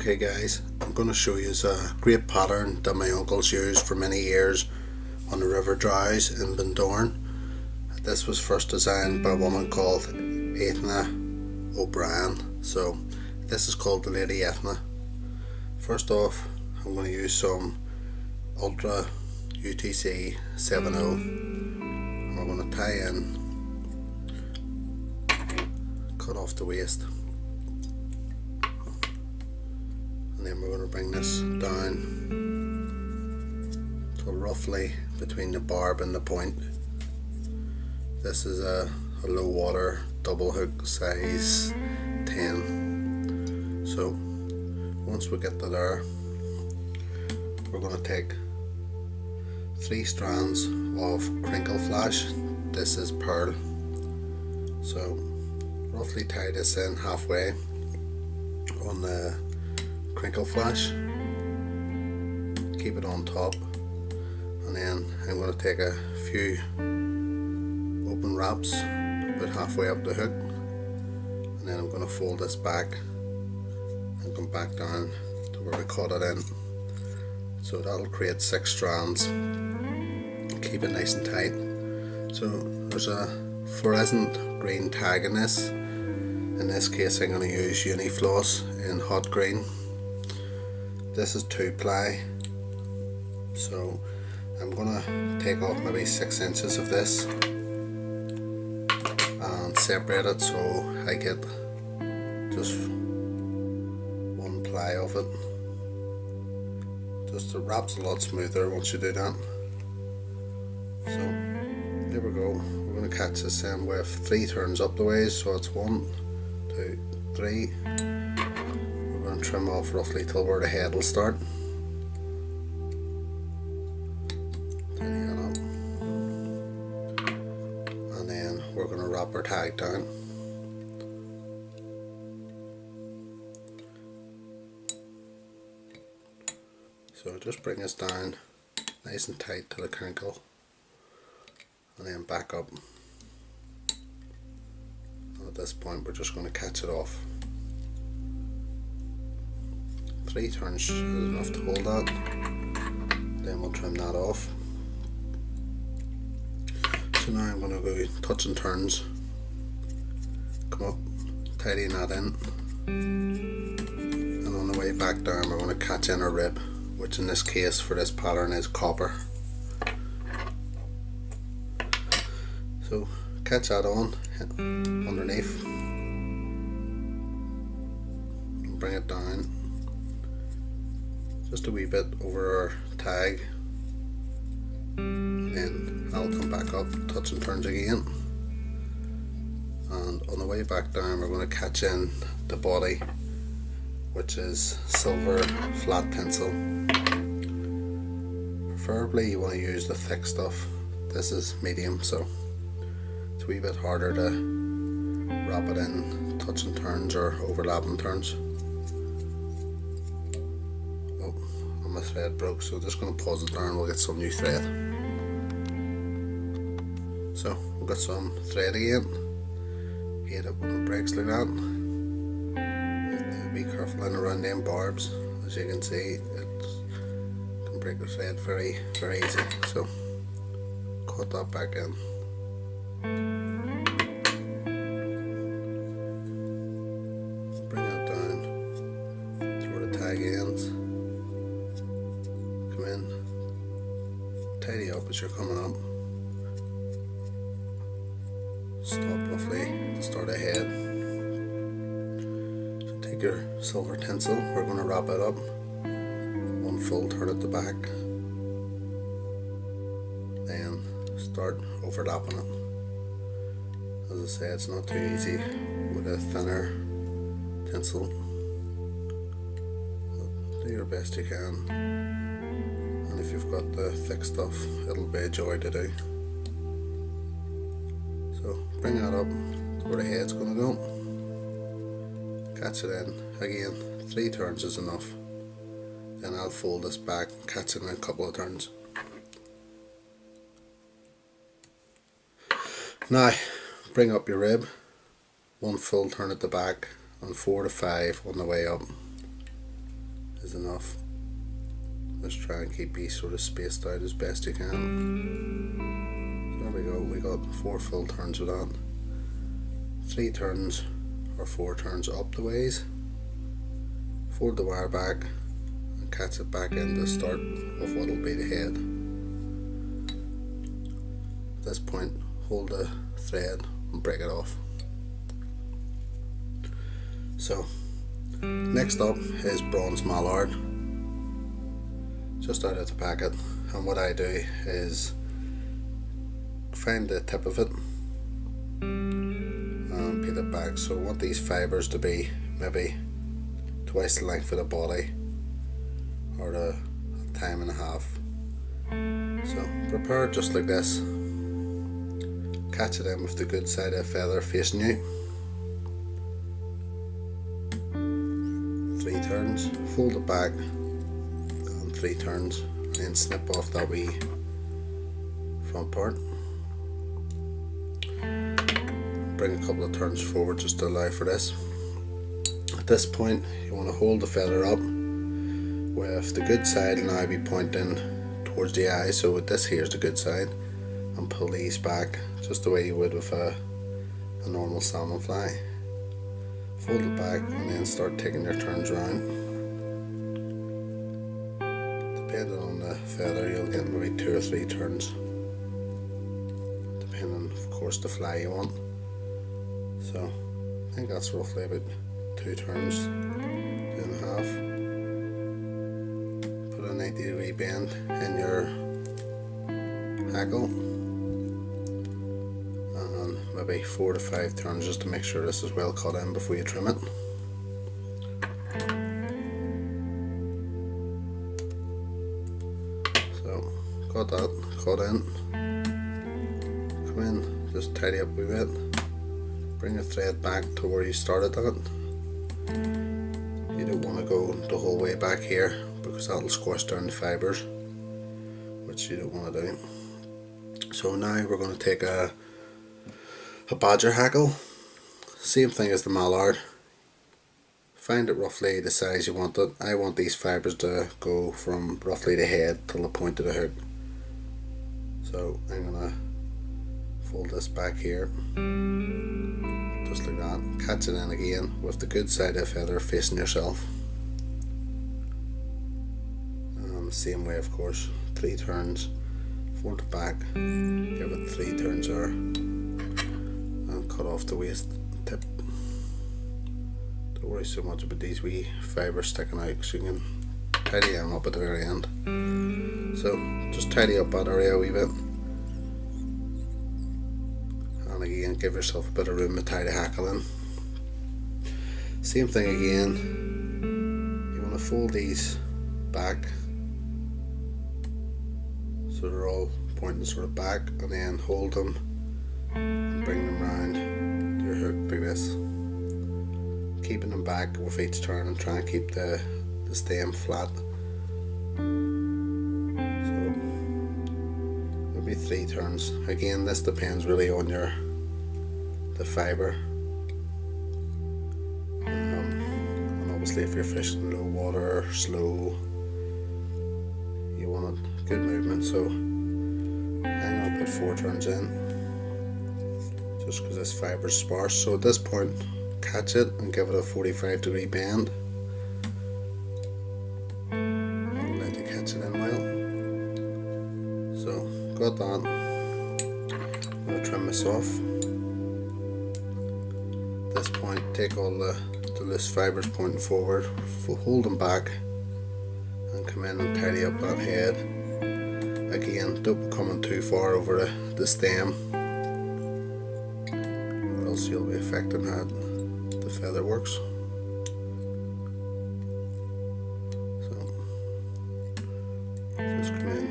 Okay guys, I'm going to show you a great pattern that my uncles used for many years on the river Drowes in Bundoran. This was first designed by a woman called Ethna O'Brien, so this is called the Lady Ethna. First off, I'm going to use some Ultra UTC 70 and we're going to tie in, cut off the waist, and then we're going to bring this down to roughly between the barb and the point. This is a low water double hook size 10. So once we get to there, we're going to take 3 strands of crinkle flash. This is pearl. So roughly tie this in halfway on the crinkle flash, keep it on top, and then I'm going to take a few open wraps about halfway up the hook, and then I'm going to fold this back and come back down to where I cut it in. So that'll create 6 strands. Keep it nice and tight. So there's a fluorescent green tag in this. In this case I'm going to use Unifloss in hot green. This is 2-ply, so I'm going to take off maybe 6 inches of this and separate it so I get just 1 ply of it. Just it wraps a lot smoother once you do that. So here we go. We're going to catch this in with 3 turns up the ways, so it's 1, 2, 3. We're going to trim off roughly till where the head will start. Tidy that up. And then we're going to wrap our tag down. So just bring this down nice and tight to the crinkle, and then back up. And at this point we're just going to catch it off. 3 turns is enough to hold that. Then we'll trim that off. So now I'm going to go touch and turns, come up, tidying that in, and on the way back down we're going to catch in a rib, which in this case for this pattern is copper. So catch that on underneath and bring it down just a wee bit over our tag, and then I'll come back up, touch and turns again, and on the way back down we're going to catch in the body, which is silver flat tinsel. Preferably you want to use the thick stuff. This is medium, so it's a wee bit harder to wrap it in touch and turns or overlapping turns. Oh, and my thread broke, so I'm just going to pause it there and we'll get some new thread. So we've got some thread again. Hate it when it breaks like that. Be careful in around them barbs. As you can see, it can break the thread very easy. So cut that back in. Bring that down to where the tag ends. Come in, tidy up as you're coming up. Stop roughly at the start of head. Take your silver tinsel, we're going to wrap it up, 1 full turn at the back, then start overlapping it. As I say, it's not too easy with a thinner tinsel. Do your best you can, and if you've got the thick stuff, it'll be a joy to do. So bring that up to where the head's going to go. Catch it in, again 3 turns is enough, then I'll fold this back and catch it in a couple of turns. Now bring up your rib, 1 full turn at the back and 4 to 5 on the way up. is enough. Just try and keep these sort of spaced out as best you can. So there we go, we got 4 full turns with that. 3 turns or 4 turns up the ways. Fold the wire back and catch it back into the start of what will be the head. At this point, hold the thread and break it off. So next up is bronze mallard, just out of the packet, and what I do is find the tip of it and peel it back. So I want these fibres to be maybe twice the length of the body, or a time and a half. So prepare it just like this, catch it in with the good side of the feather facing you. 3 turns, fold it back, and 3 turns, and then snip off that wee front part. Bring a couple of turns forward just to allow for this. At this point, you want to hold the feather up with the good side now be pointing towards the eye, so this here is the good side, and pull these back just the way you would with a normal salmon fly. Fold it back and then start taking your turns round. Depending on the feather, you'll get maybe 2 or 3 turns, depending of course the fly you want. So I think that's roughly about 2 turns, 2.5. Put a 90-degree bend in your hackle, and maybe 4 to 5 turns just to make sure this is well cut in before you trim it. So got that cut in. Come in, just tidy up a wee bit. Bring the thread back to where you started that. You don't want to go the whole way back here because that'll squash down the fibres, which you don't want to do. So now we're going to take a badger hackle, same thing as the mallard. Find it roughly the size you want it. I want these fibres to go from roughly the head till the point of the hook. So I'm going to fold this back here, just like that. Catch it in again with the good side of the feather facing yourself. And same way of course, 3 turns, fold it back, give it 3 turns there, and cut off the waist tip. Don't worry so much about these wee fibres sticking out, because you can tidy them up at the very end. So just tidy up that area a wee bit, and again give yourself a bit of room to tie the hackle in. Same thing again, you want to fold these back so they're all pointing sort of back, and then hold them and bring them round to your hook like this, keeping them back with each turn and trying to keep the stem flat. So maybe 3 turns. Again, this depends really on the fibre, and obviously if you're fishing low water or slow, you want a good movement. So I'm going to put 4 turns in just because this fibre is sparse. So at this point, catch it and give it a 45-degree bend, and let you catch it in well. So got that. I'm going to trim this off. At this point, take all the loose fibres pointing forward, hold them back, and come in and tidy up that head. Again, don't be coming too far over the stem, or else you'll be affecting how the feather works. So just come in,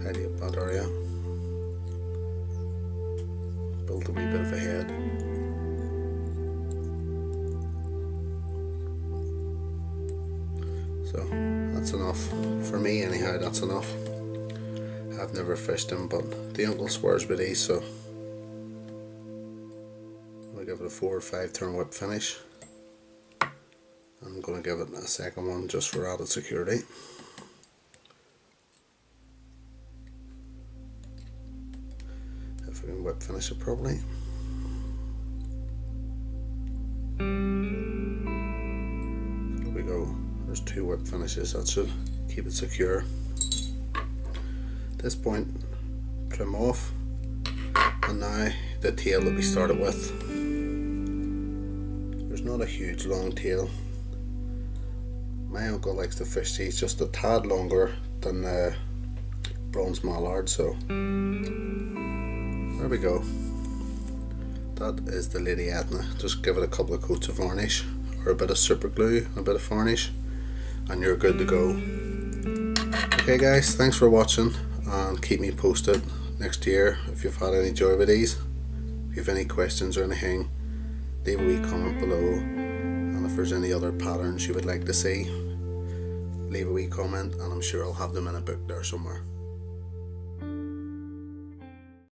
tidy up that area, build a wee bit of a head. So that's enough for me anyhow. That's enough. I've never fished them, but the uncle swears by these, so I'll give it a 4 or 5 turn whip finish, I'm going to give it a second one just for added security. If we can whip finish it properly. There we go. There's 2 whip finishes. That should keep it secure. At this point, trim off, and now the tail that we started with. There's not a huge long tail. My uncle likes to fish these just a tad longer than the bronze mallard, so there we go. That is the Lady Ethna. Just give it a couple of coats of varnish or a bit of super glue and a bit of varnish and you're good to go. Okay guys, thanks for watching and keep me posted next year if you've had any joy with these. If you have any questions or anything, leave a wee comment below, and if there's any other patterns you would like to see, leave a wee comment and I'm sure I'll have them in a book there somewhere.